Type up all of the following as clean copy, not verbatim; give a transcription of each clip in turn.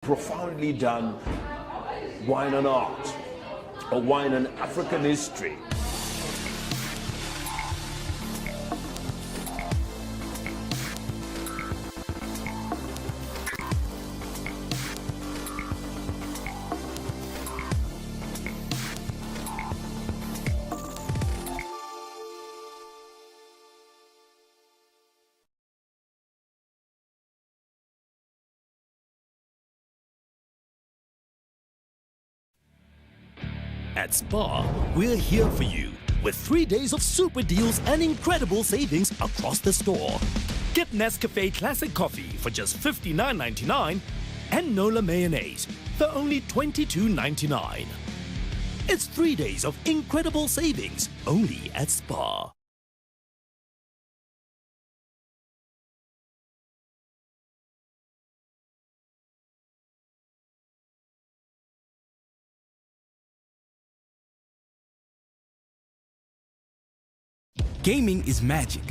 Profoundly done wine and art, or wine and African history. At Spar, we're here for you with 3 days of super deals and incredible savings across the store. Get Nescafe Classic Coffee for just $59.99 and Nola Mayonnaise for only $22.99. It's 3 days of incredible savings only at Spar. Gaming is magic.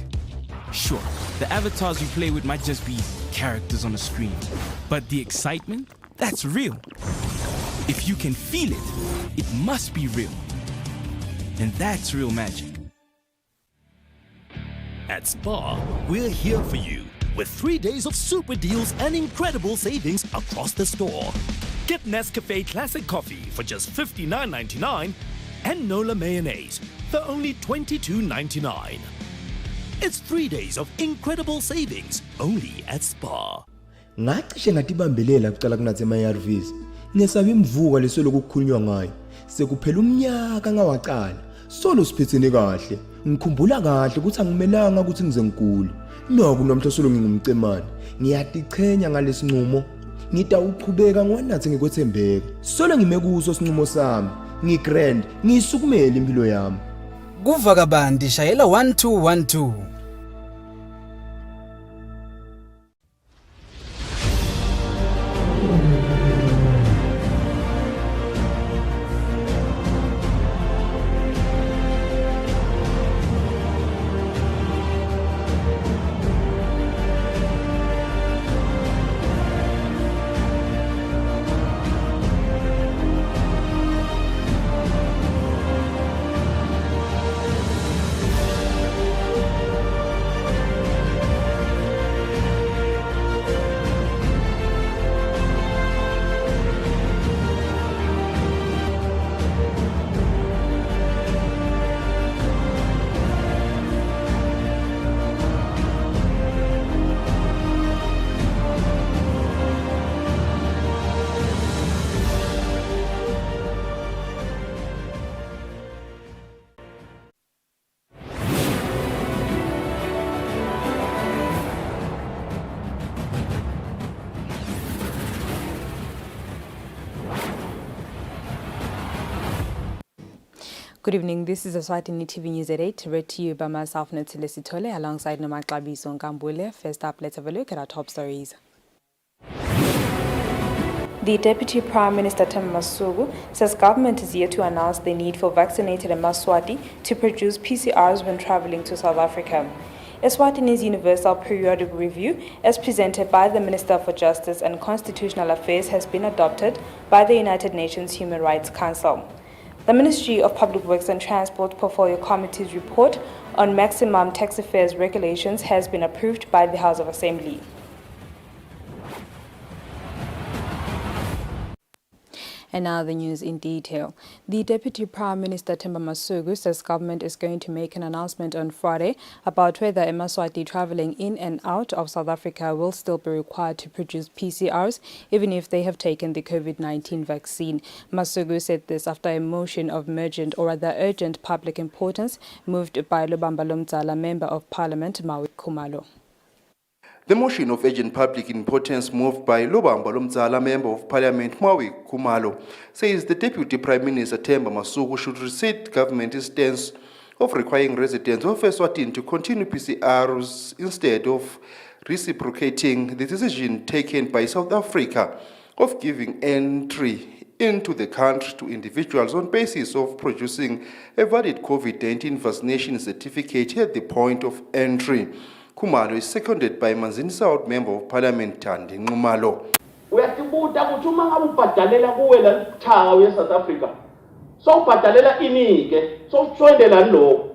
Sure, the avatars you play with might just be characters on a screen, but the excitement, that's real. If you can feel it, it must be real. And that's real magic. At Spar, we're here for you with 3 days of super deals and incredible savings across the store. Get Nescafe Classic Coffee for just $59.99 and Nola Mayonnaise for only $22.99. It's 3 days of incredible savings only at Spar. Ngacishe ngatibambelela kucala kunathe ama-ARVs. Ngesabe imvuka lesoloko kukhulunywa ngayo. Sekuphela umnyaka ngawaqala. Solo siphethene kahle. Ngikhumbula kahle ukuthi angimelanga ukuthi ngize ngigule. Noku nomhla solo ngingumcemane. Ngiyatichenya ngalesinqumo. Ngitawuqhubeka ngwanathe ngikwethembeka. Solo ngime kuso sinqumo sami. Ngigrand, ngisukumele impilo yami. Kuva kabandi shayela 1212. Good evening, this is Eswatini TV News at 8, read to you by myself, Natile Sitole, alongside Nomaklabiso Nkambule. First up, let's have a look at our top stories. The Deputy Prime Minister Themba Masuku says government is yet to announce the need for vaccinated Eswatini to produce PCRs when traveling to South Africa. Eswatini's Universal Periodic Review, as presented by the Minister for Justice and Constitutional Affairs, has been adopted by the United Nations Human Rights Council. The Ministry of Public Works and Transport Portfolio Committee's report on maximum tax affairs regulations has been approved by the House of Assembly. And now the news in detail. The Deputy Prime Minister Themba Masuku says government is going to make an announcement on Friday about whether Eswatini travelling in and out of South Africa will still be required to produce PCRs, even if they have taken the COVID-19 vaccine. Masuku said this after a motion of urgent public importance moved by Lobamba Lomdzala, Member of Parliament Maui Khumalo. The motion of urgent public importance moved by Lobamba Lomdzala, Member of Parliament Maui Khumalo, says the Deputy Prime Minister Themba Masuku should rescind government's stance of requiring residents of Eswatini to continue PCRs instead of reciprocating the decision taken by South Africa of giving entry into the country to individuals on basis of producing a valid COVID-19 vaccination certificate at the point of entry. Khumalo is seconded by Manzini South Member of Parliament Thandi Nxumalo. ububuta ukuthi uma ngabe ubhadalela kuwe la kuthaka we South Africa so ubhadalela inike so uthwendela lo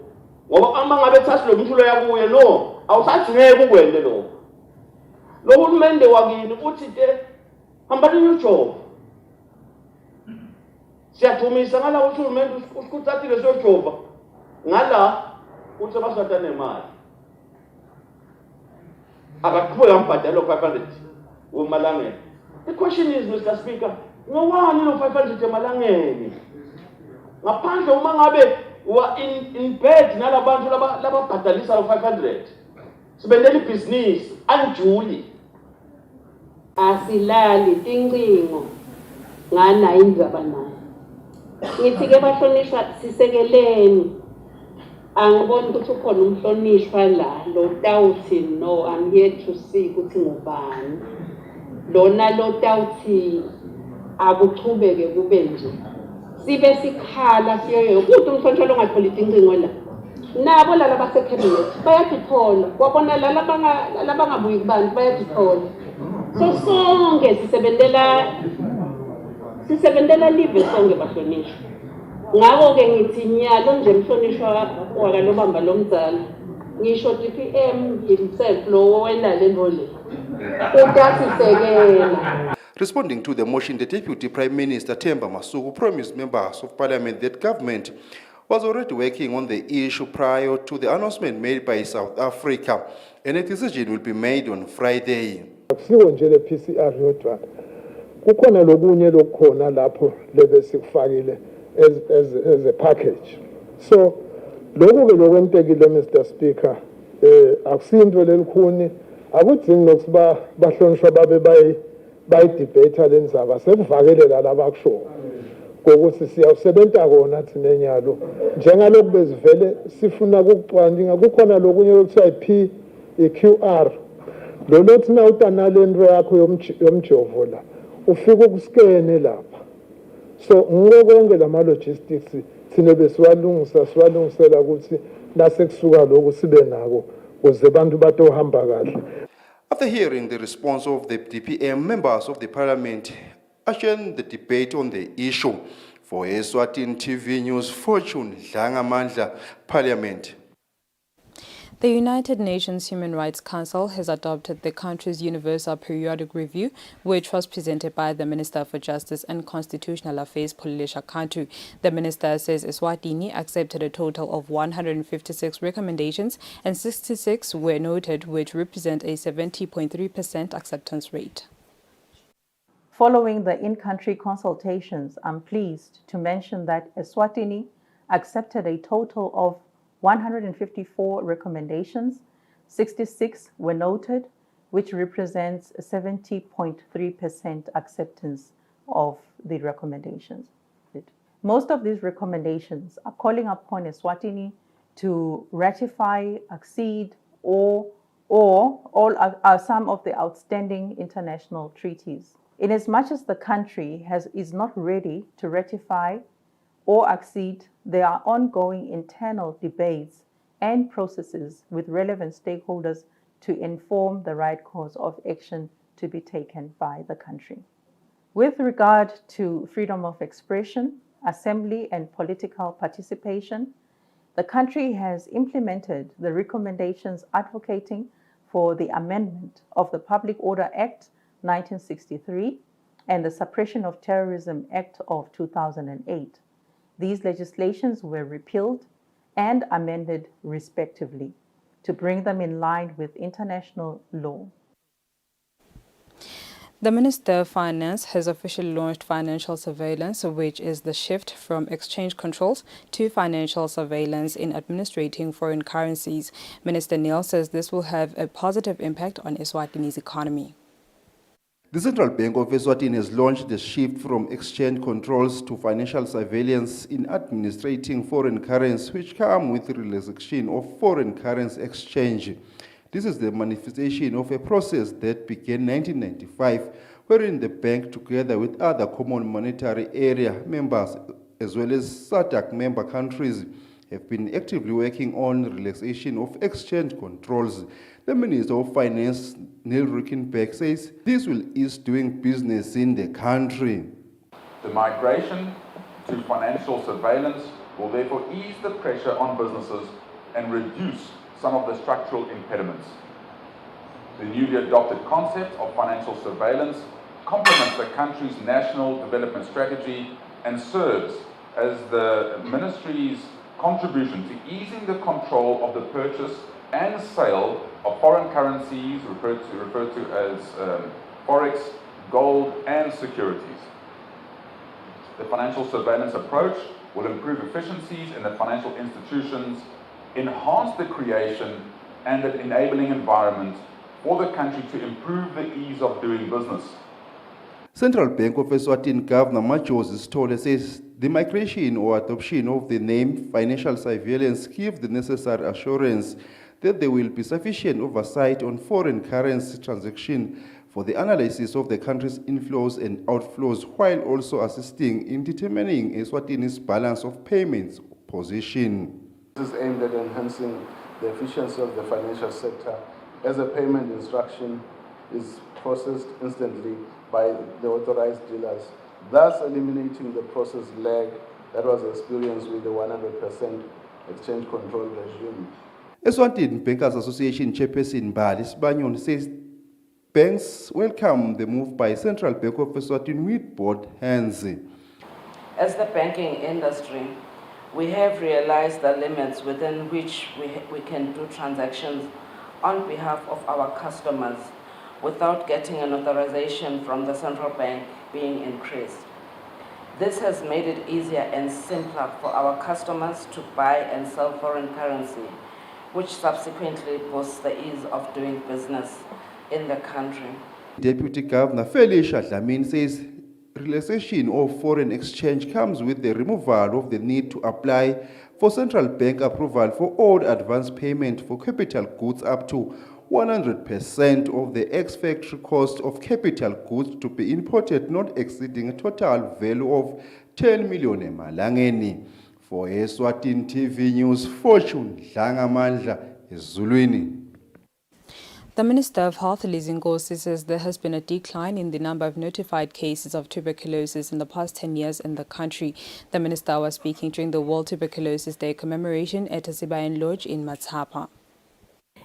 ngoba ama ngabe thathi lo mthulo yakuye no awusathi ngeke ukwenze lo uhulumende wakini uthi ke hambani niyojoba siyadumisa ngala ukuthi uhulumende usikuthathile sojoba ngala uthi abasatha nemali akaqhubeka ngambhadalo 500 umalangeni. The question is, Mr. Speaker, ngowani lo 500 emalangeni ngaphandle uma ngabe wa in bed nalabantu lababhadalisa lo 500 sibendela ibhizinisi anjuli asilali tincingo ngana indaba nayo ngithi ke bahlonishwa sisekeleni angiboni ukuthi ukhona umhlonishwa la lo tawuthi no I'm here to see ukuthi ngubani lona lo tawuthi akuchubeke kube nje sibe sikhala siyoyo ukuthi umhlonishwa lo ngatholi tincingo la nabo lala base cabinet bayadiphola kwabona lala bangabuyi kubantu bayadiphola so sonke sisebenzela live sonke bahlonishwa ngako ke ngithi nyalo nje umhlonishwa wakalobamba lomdzala ngisho DPM himself lo wena le ndole utasisekela. Responding to the motion, the Deputy Prime Minister Themba Masuku promised members of Parliament that government was already working on the issue prior to the announcement made by South Africa, and a decision will be made on Friday. Akusiwo nje le PCR yodwa. Kukhona lokunye lokukhona lapho lebe sikufakile as a package. So lokho ke lokwentekile Mr Speaker akusinto lelikhuni akudingi nokuba bahlonishwa babe bayidebate lenzaba sekuvakelela labakusho ngokuthi siyawusebenta kona thina enyalo njengalokhu bezivele sifuna ukucwaninga kukhona lokunye okuthiwa iQR lo lothi na utanale into yakho yomjovo la ufika ukuskene lapha so ngokonke lama logistics thina besiwalungisela ukuthi nasekusuka lokho sibe nako ukuze abantu batohamba kahle. After hearing the response of the DPM, members of the Parliament adjourned the debate on the issue. For Eswatini TV News, Fortune Dlangamandla, Parliament. The United Nations Human Rights Council has adopted the country's Universal Periodic Review, which was presented by the Minister for Justice and Constitutional Affairs, Phulelisha Kantu. The minister says Eswatini accepted a total of 156 recommendations and 66 were noted, which represent a 70.3% acceptance rate. Following the in-country consultations, I'm pleased to mention that Eswatini accepted a total of 154 recommendations, 66 were noted, which represents a 70.3% acceptance of the recommendations. Most of these recommendations are calling upon Eswatini to ratify, accede, or all are some of the outstanding international treaties. Inasmuch as the country is not ready to ratify or accede, there are ongoing internal debates and processes with relevant stakeholders to inform the right course of action to be taken by the country. With regard to freedom of expression, assembly, and political participation, the country has implemented the recommendations advocating for the amendment of the Public Order Act 1963 and the Suppression of Terrorism Act of 2008. These legislations were repealed and amended respectively to bring them in line with international law. The Minister of Finance has officially launched financial surveillance, which is the shift from exchange controls to financial surveillance in administrating foreign currencies. Minister Neil says this will have a positive impact on Eswatini's economy. The Central Bank of Eswatini has launched the shift from exchange controls to financial surveillance in administrating foreign currency, which come with the relaxation of foreign currency exchange. This is the manifestation of a process that began in 1995, wherein the bank, together with other common monetary area members, as well as SADC member countries, have been actively working on relaxation of exchange controls. The Minister of Finance, Neil Rickenberg, says this will ease doing business in the country. The migration to financial surveillance will therefore ease the pressure on businesses and reduce some of the structural impediments. The newly adopted concept of financial surveillance complements the country's national development strategy and serves as the Ministry's contribution to easing the control of the purchase and sale of foreign currencies, referred to as forex, gold and securities. The financial surveillance approach will improve efficiencies in the financial institutions, enhance the creation and the enabling environment for the country to improve the ease of doing business. Central Bank of Eswatini Governor Majosi Sithole says the migration or adoption of the name financial surveillance gives the necessary assurance that there will be sufficient oversight on foreign currency transactions for the analysis of the country's inflows and outflows, while also assisting in determining Eswatini's balance of payments position. This is aimed at enhancing the efficiency of the financial sector as a payment instruction is processed instantly by the authorized dealers, thus eliminating the process lag that was experienced with the 100% exchange control regime. Eswatini Bankers Association Chairperson Bali Sibanyoni says banks welcome the move by Central Bank of Eswatini with both hands. As the banking industry, we have realized the limits within which we can do transactions on behalf of our customers without getting an authorization from the central bank being increased. This has made it easier and simpler for our customers to buy and sell foreign currency, which subsequently boosts the ease of doing business in the country. Deputy Governor Felicia Dlamini says relaxation of foreign exchange comes with the removal of the need to apply for central bank approval for all advance payment for capital goods up to 100% of the ex-factory cost of capital goods to be imported not exceeding a total value of 10 million emalangeni. For Eswatini TV News, Fortune Dlangamandla, Ezulwini. The Minister of Health, Lizinkosi, says there has been a decline in the number of notified cases of tuberculosis in the past 10 years in the country. The Minister was speaking during the World Tuberculosis Day commemoration at Esibayeni Lodge in Matsapa.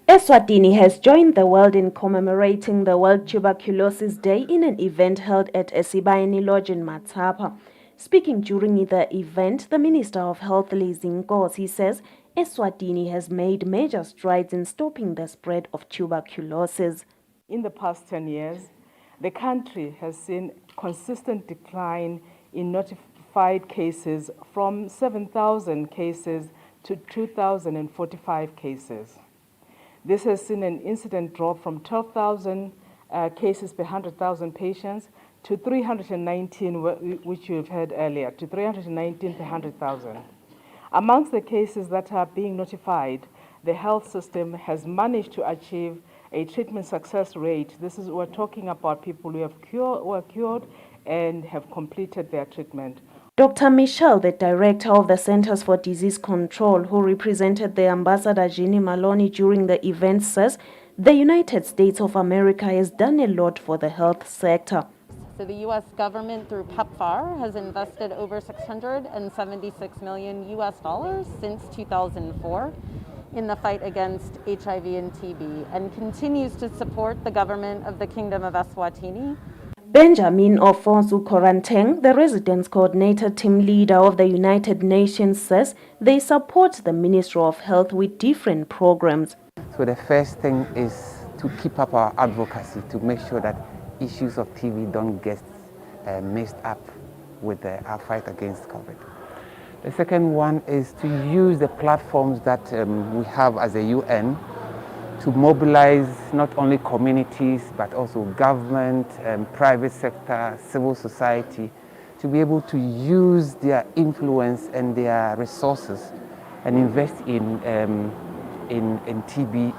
Eswatini has joined the world in commemorating the World Tuberculosis Day in an event held at Esibayeni Lodge in Matsapa. Speaking during the event, the Minister of Health, Lizinkosi, says Eswatini has made major strides in stopping the spread of tuberculosis. In the past 10 years, the country has seen consistent decline in notified cases from 7,000 cases to 2,045 cases. This has seen an incident drop from 12,000 cases per 100,000 patients to 319, which you've heard earlier, to 319 per 100,000. Amongst the cases that are being notified, the health system has managed to achieve a treatment success rate. We're talking about people who are cured and have completed their treatment. Dr. Michelle, the director of the Centers for Disease Control, who represented the Ambassador Jeannie Maloney during the event, says the United States of America has done a lot for the health sector. So the U.S. government through PEPFAR has invested over $676 million US since 2004 in the fight against HIV and TB and continues to support the government of the Kingdom of Eswatini. Benjamin Ofonsu Koranteng, the residence coordinator team leader of the United Nations, says they support the Ministry of Health with different programs. So the first thing is to keep up our advocacy to make sure that issues of TB don't get mixed up with our fight against COVID. The second one is to use the platforms that we have as a UN to mobilize not only communities but also government, private sector, civil society to be able to use their influence and their resources and invest in TB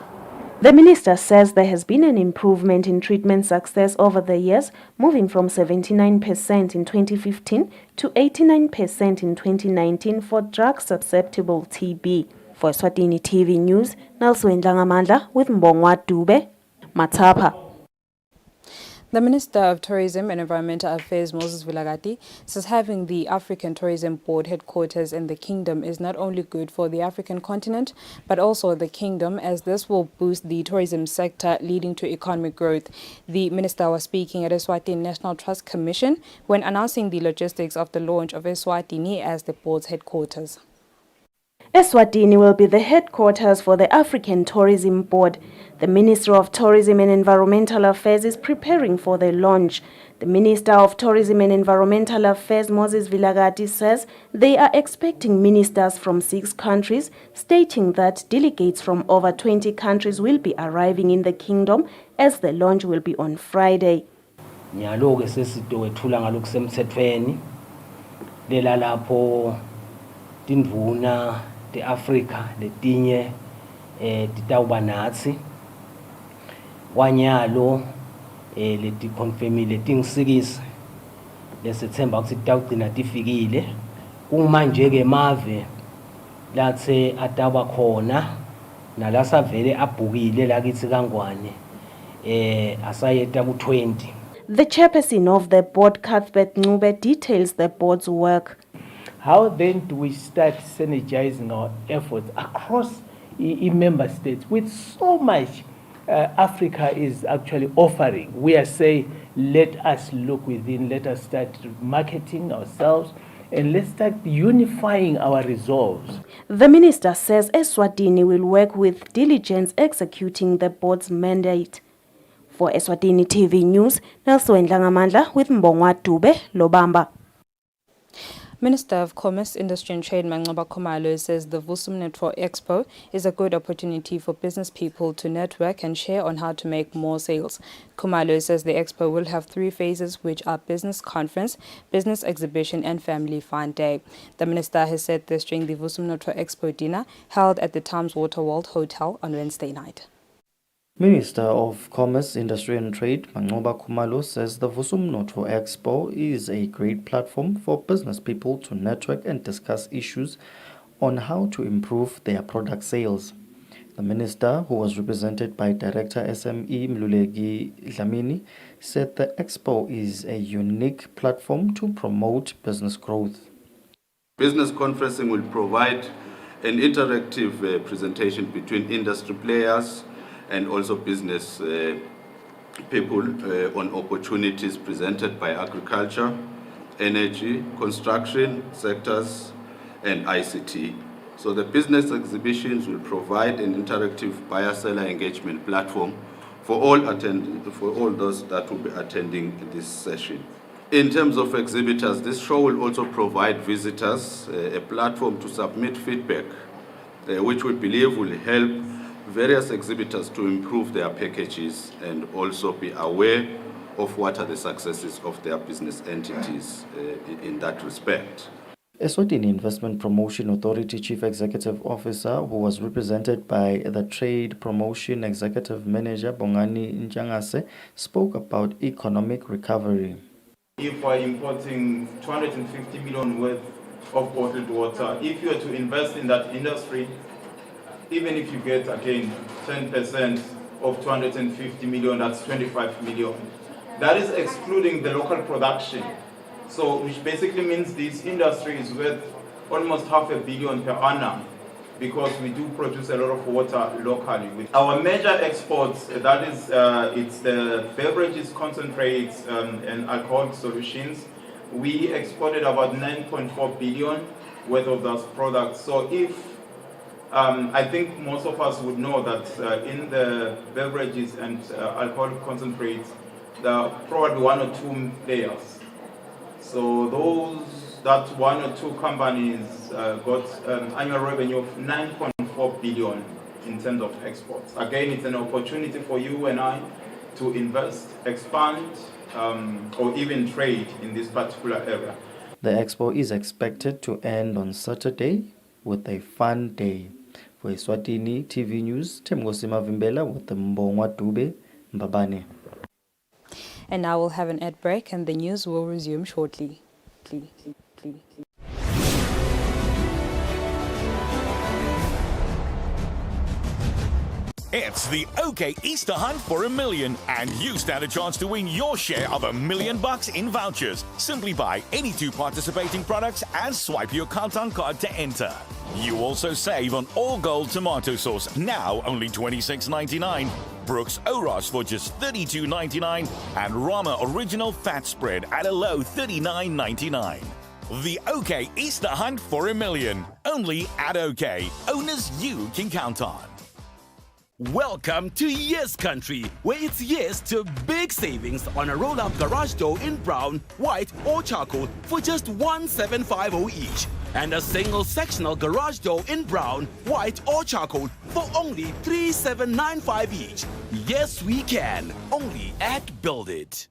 The minister says there has been an improvement in treatment success over the years, moving from 79% in 2015 to 89% in 2019 for drug-susceptible TB. For Eswatini TV News, Nelson Ngamandla with Mbongwa Dube, Matapa. The Minister of Tourism and Environmental Affairs, Moses Vilagati, says having the African Tourism Board headquarters in the kingdom is not only good for the African continent, but also the kingdom, as this will boost the tourism sector, leading to economic growth. The minister was speaking at Eswatini National Trust Commission when announcing the logistics of the launch of Eswatini as the board's headquarters. Eswatini will be the headquarters for the African Tourism Board. The Ministry of Tourism and Environmental Affairs is preparing for the launch. The Minister of Tourism and Environmental Affairs, Moses Vilagati, says they are expecting ministers from 6 countries, stating that delegates from over 20 countries will be arriving in the kingdom as the launch will be on Friday. Nyalo-ke sesitowethula ngalokusemthethweni lela lapho tindvuna te-Afrika letinye titawuba natsi wanyalo letikonfirmile tingisikise lesithemba ukuthi titawugcina tifikile kumanje-ke mave latse ataba khona nalasavele abhukile lakithi kangwane asayeta ku-20. The chairperson of the board, Cuthbert Ncube, details the board's work. How then do we start synergizing our efforts across member states with so much Africa is actually offering? We are saying, let us look within, let us start marketing ourselves, and let's start unifying our resolves. The minister says Eswatini will work with diligence executing the board's mandate. For Eswatini TV News, Nelson Ngamandla with Mbongwa Dube, Lobamba. Minister of Commerce, Industry and Trade Mancoba Khumalo says the Vusum Network Expo is a good opportunity for business people to network and share on how to make more sales. Khumalo says the expo will have 3 phases, which are business conference, business exhibition and family fun day. The minister has said this during the Vusum Network Expo dinner held at the Thames Waterworld Hotel on Wednesday night. Minister of Commerce, Industry and Trade, Mancoba Khumalo, says the Vusumnotho Expo is a great platform for business people to network and discuss issues on how to improve their product sales. The minister, who was represented by Director SME Mluleki Dlamini, said the expo is a unique platform to promote business growth. Business conferencing will provide an interactive presentation between industry players and also business people on opportunities presented by agriculture, energy, construction sectors, and ICT. So the business exhibitions will provide an interactive buyer-seller engagement platform for all those that will be attending this session. In terms of exhibitors, this show will also provide visitors a platform to submit feedback, which we believe will help various exhibitors to improve their packages and also be aware of what are the successes of their business entities in that respect. Eswatini Investment Promotion Authority Chief Executive Officer, who was represented by the Trade Promotion Executive Manager Bongani Njangase, spoke about economic recovery. If we're importing 250 million worth of bottled water, if you are to invest in that industry, even if you get, again, 10% of 250 million, that's 25 million. That is excluding the local production. So, which basically means this industry is worth almost $500 million per annum because we do produce a lot of water locally. With our major exports, that is, it's the beverages, concentrates, and alcoholic solutions. We exported about 9.4 billion worth of those products. So if I think most of us would know that in the beverages and alcoholic concentrates, there are probably 1 or 2 players. So that 1 or 2 companies got annual revenue of 9.4 billion in terms of exports. Again, it's an opportunity for you and I to invest, expand, or even trade in this particular area. The expo is expected to end on Saturday with a fun day. For Eswatini TV News, Temgosi Mavimbela with the Mbongwa Dube, Mbabane. And now we'll have an ad break and the news will resume shortly. It's the OK Easter Hunt for $1 million, and you stand a chance to win your share of $1 million in vouchers. Simply buy any 2 participating products and swipe your Kantan card to enter. You also save on all gold tomato sauce, now only $26.99. Brooks Oros for just $32.99, and Rama Original Fat Spread at a low $39.99. The OK Easter Hunt for $1 million, only at OK. Owners you can count on. Welcome to Yes Country, where it's yes to big savings on a roll-up garage door in brown, white or charcoal for just $1,750 each. And a single sectional garage door in brown, white or charcoal for only $3,795 each. Yes, we can. Only at Build It.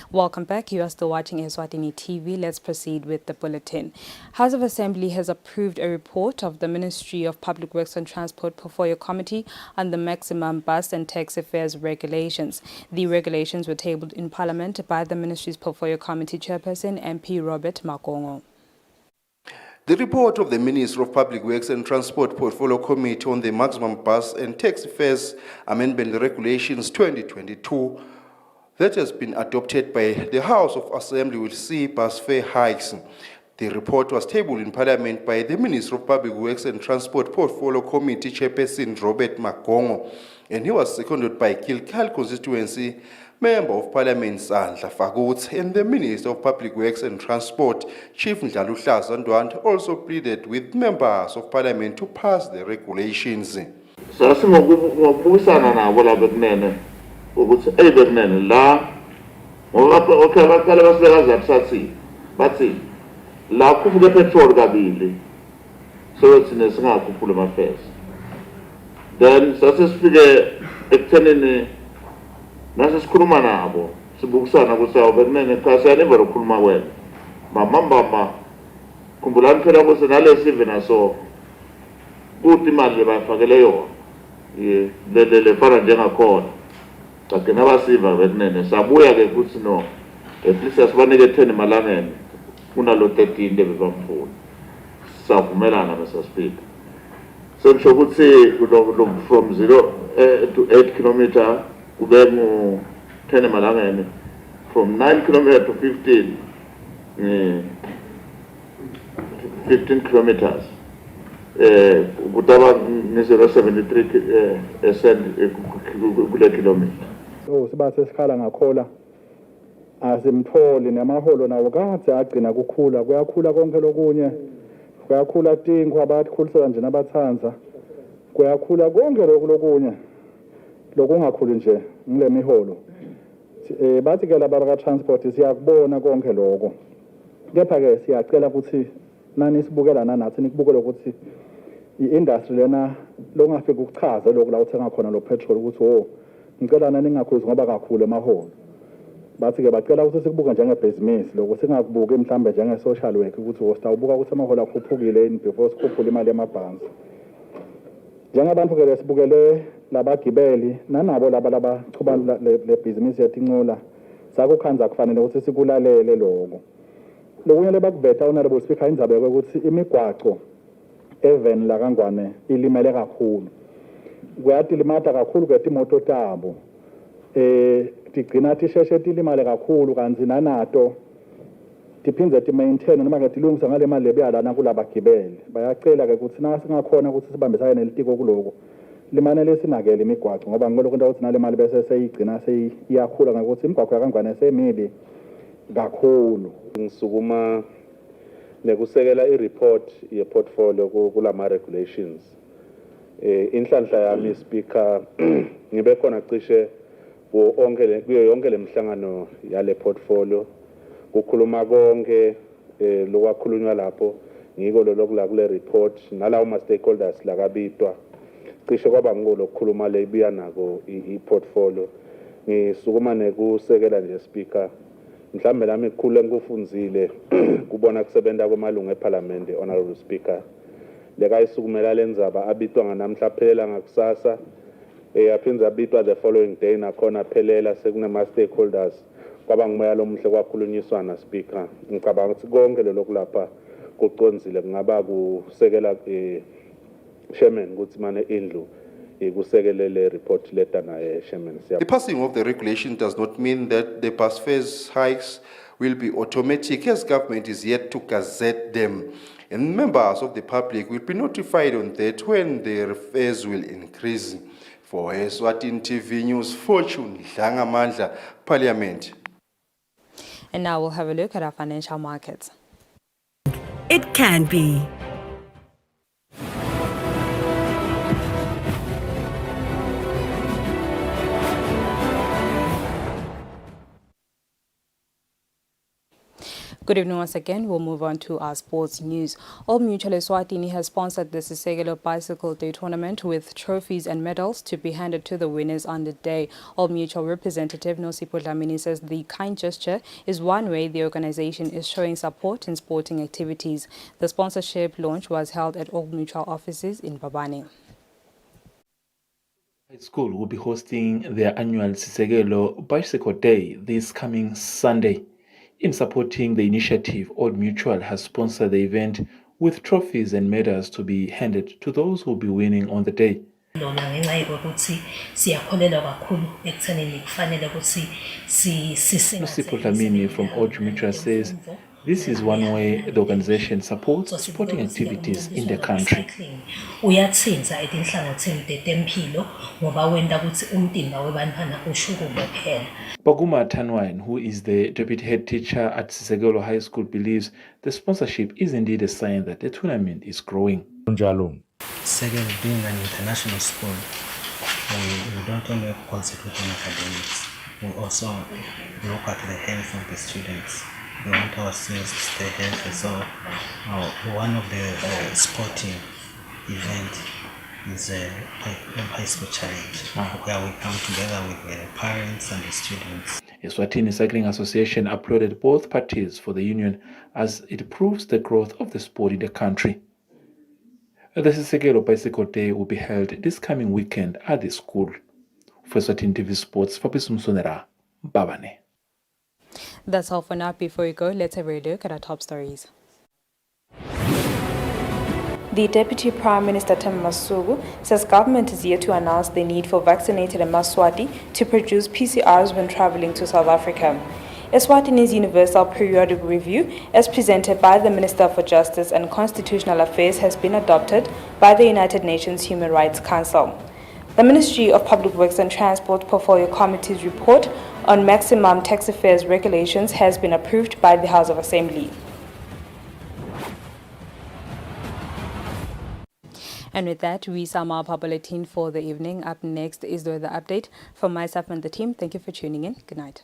Welcome back. You are still watching Eswatini TV. Let's proceed with the bulletin. House of Assembly has approved a report of the Ministry of Public Works and Transport Portfolio Committee on the maximum bus and taxi fares regulations. The regulations were tabled in Parliament by the Ministry's Portfolio Committee Chairperson MP Robert Makongo. The report of the Ministry of Public Works and Transport Portfolio Committee on the maximum bus and taxi fares amendment regulations 2022 that has been adopted by the House of Assembly will see bus fare hikes. The report was tabled in Parliament by the Minister of Public Works and Transport Portfolio Committee Chairperson Robert Makongo, and he was seconded by Kilkal Constituency Member of Parliament Sandla Fagut, and the Minister of Public Works and Transport Chief Ndlaluhlaza Ndwandwe also pleaded with members of Parliament to pass the regulations. ukuthi ebenene la ngoba bakhala basibeka zathi bathi la kufuke petrol kabili so thina singakhuphula ama-fares then sasifike ekuthenini nasesikhuluma nabo sibukisana ukuthi awubekunene kasi yanivela ukukhuluma kwena mamambamba khumbulani phela ukuthi nalesi ive naso kuthi imali lebayifakele yona le fana njengakhona kakena basiva bekunene sabuya ke kuthi no at least asibanike 10 emalangeni kunalo 13 bebamfuna savumelana Mr. Speaker so ngisho ukuthi from 0 to 8 kilometer kube mu 10 emalangeni from 9 kilometer to 15 kilometers kutaba ni 0.73 cent kule kilometer. So sibathe sikhala ngakhola asimtholi nemaholo nawo kathi agcina kukhula kuyakhula konke lokunye kuyakhula tinkwa abakhulisa nje nabathanza kuyakhula konke lokunye lokungakhuli nje ngile miholo bathi ke laba transport siyakubona konke lokho kepha ke siyacela ukuthi nani sibukela nathi nikubukela ukuthi i-industry lena lokungafika ukuchaza lokho la uthenga khona lo petrol ukuthi ngicela nani ningakhuzi ngoba kakhulu emaholo bathi ke bacela ukuthi sikubuke njengebhizinisi lokho singakubuki mhlambe njenge-social work ukuthi wositawubuka ukuthi amaholo akhuphukile yini before sikhuphule imali yamabhansi njengabantu ke sibukele labagibeli nanabo laba chuba lebhizinisi yethu incola sakukhanza kufanele ukuthi sikulalele lokho lokunye lebakuveta honorable speaker indaba ukuthi imigwaco even la kangwane ilimele kakhulu kuyatilimata kakhulu ke imoto tabo tigcina tisheshe tilimale kakhulu kanzi nanato tiphinze ti-maintain noma ke tilungisa ngale mali lebeyalana kulabagibeli bayacela ke ukuthi singakhona ukuthi sibambisane nelitiko kuloko limane lesinakele imigwaco ngoba ngilokho into ukuthi nale mali bese seyigcina seyiyakhula ngokuthi imigwaco yakangwane semibi kakhulu ngisukuma nekusekela i-report ye-portfolio kulama regulations inhlanhla yami speaker ngibe khona cishe kuyo yonke lemhlangano yale portfolio kukhuluma konke lokwakhulunywa lapho ngiko lokula kule report nalawo ma stakeholders lakabitwa cishe kwaba ngolo ukukhuluma lebiya nako i-portfolio ngisukuma nekusekela nje speaker mhlambe lami kukhulu engikufunzile kubona kusebenza kwamalungu eParliament, Honorable Speaker. Lekayisukumela lenzaba abitwa nganamhla phelela ngakusasa yaphinda abitwa the following day nakhona phelela sekunama stakeholders kwaba ngumoya lomuhle kwakhulunyiswana Speaker. Ngicabanga ukuthi konke lokulapha kuconzile kungaba kusekela chairman ukuthi mane indlu ikusekelele report letter naye chairman. The passing of the regulation does not mean that the bus fares hikes will be automatic, as government is yet to gazette them. And members of the public will be notified on that when the fares will increase. For Eswatini TV News, Fortune Dlangamandla, Parliament. And now we'll have a look at our financial markets. It can be. Good evening once again. We'll move on to our sports news. Old Mutual Eswatini has sponsored the Sisegelo Bicycle Day tournament with trophies and medals to be handed to the winners on the day. Old Mutual representative Nosipho Dlamini says the kind gesture is one way the organization is showing support in sporting activities. The sponsorship launch was held at Old Mutual offices in Babane. High School will be hosting their annual Sisegelo Bicycle Day this coming Sunday. In supporting the initiative, Old Mutual has sponsored the event with trophies and medals to be handed to those who will be winning on the day. Nosipho Dlamini from Old Mutual says this is one way the organization supports sporting activities in the country. Baguma Tanwine, who is the deputy head teacher at Sisegelo High School, believes the sponsorship is indeed a sign that the tournament is growing. Sisegelo being an international school, we don't only concentrate on academics, we also look at the health of the students. We want our students to stay healthy, so one of the sporting events is a high school challenge, where we come together with the parents and the students. Eswatini Cycling Association applauded both parties for the union as it proves the growth of the sport in the country. The Sisegelo Bicycle Day will be held this coming weekend at the school. For Eswatini TV Sports, Fabrice Msonera, Babane. That's all for now. Before we go, let's have a look at our top stories. The Deputy Prime Minister Temba Masuku says government is yet to announce the need for vaccinated Maswati to produce PCRs when traveling to South Africa. Eswatini's Universal Periodic Review, as presented by the Minister for Justice and Constitutional Affairs, has been adopted by the United Nations Human Rights Council. The Ministry of Public Works and Transport Portfolio Committee's report on maximum tax affairs regulations has been approved by the House of Assembly. And with that, we sum up our bulletin for the evening. Up next is the weather update. From myself and the team, thank you for tuning in. Good night.